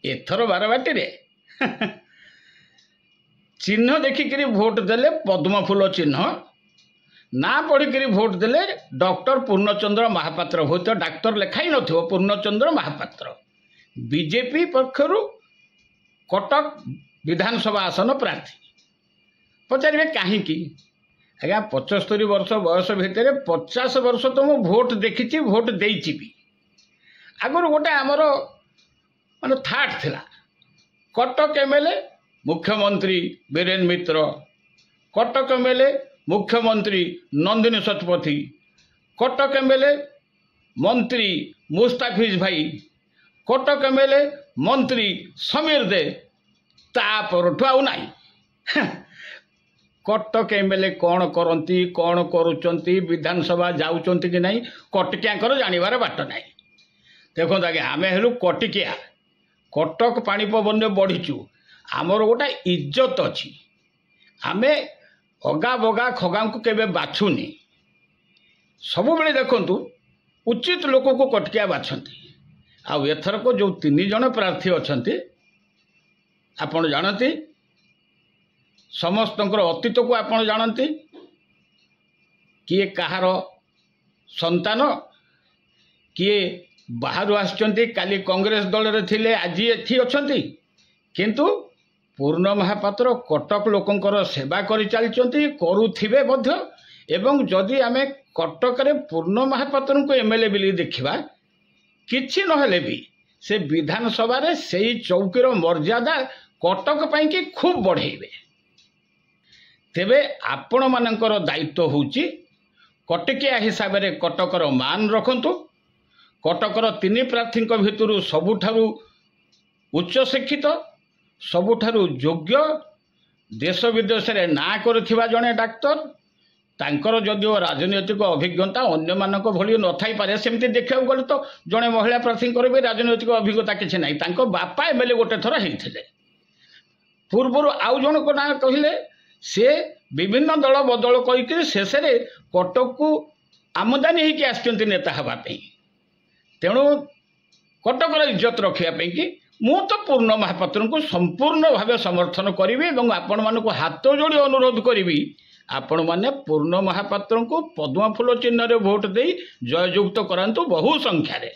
एथर बारबाटी रे चिन्ह देखिक भोट देले पद्म फूल चिन्ह ना पढ़िक भोट देले डॉक्टर पूर्णचंद्र महापात्र हुए डाक्तर लिखाई न पूर्णचंद्र महापात्र बीजेपी पक्षर कटक विधानसभा आसन प्रार्थी पचारे कहीं आज्ञा 75 वर्ष बयस भितर 50 वर्ष तो मु भोट देखी भोट देची भी आगुरी गोटे आमर मान थाट थिला कटक एमएलए मुख्यमंत्री बीरेन मित्र कटक एमएलए मुख्यमंत्री नंदिनी शतपथी कटक एमएलए मंत्री मुस्ताफिज भाई कटक एमएलए मंत्री समीर दे तापरठू आउ नाई कटक एमएलए कौन करती कौन करुचंती विधानसभा जाऊँच कि नहीं कटकिया जानिबार बाट ना देखो आज्ञा आम हेलु कटिकिया कटक पानी पवन बढ़ीचु आमर गोटा इज्जत अच्छी आमे अगा बगा खगा को केबे बाछुनी सब बेले देखंतु उचित लोक को कटकिया बाछंती आउ एथर को जो 3 जन प्रार्थी अछंती आपण जानती समस्त अतीत को आपण जानती किए कहार संतान किए बाहर आसचंती काली कांग्रेस दल रे थिले आज एथि अछंती किंतु पूर्ण महापात्र कटक लोकंकर सेवा करि चलचंती करुथिबे मध्य एवं जदि आमे कटक रे पूर्ण महापात्र को एमएलए बिली देखिबा किछि नहले भी से विधानसभा रे सेही चौकीर मर्यादा कटक पई कि खूब बढ़ेबे तेबे आपण मानकर दायित्व होउची कटकिया हिसाब रे कटकर मान रखंतु कटकर 3 प्रार्थी भितर सबुठारु उच्च शिक्षित सबुठारु योग्य देश विदेश रे ना करथिबा जणे डाक्टर तांकर जदिओ राजनैतिक अभिज्ञता अन्य मानक भली न थाई पारे सेमती देखा गले तो जणे महिला प्रार्थी भी राजनैतिक अभिज्ञता किछि नाही तांको बापा एमएलए गोटे थर हेइथिले पूर्वर आउ जण को ना कहिले से विभिन्न दल बदल करिक शेष रे कटक को आमदानी होइकि आछंती नेता हवा पई तेणु कटकर इज्जत रखापी कि मु तो पूर्ण महापात्र को संपूर्ण भाव समर्थन करी और आपण मानक हाथ जोड़ी अनुरोध करी आपण मैंने पूर्ण महापात्र को पद्म फूल चिन्ह रे भोट दे जययुक्त करांतु बहु संख्यारे।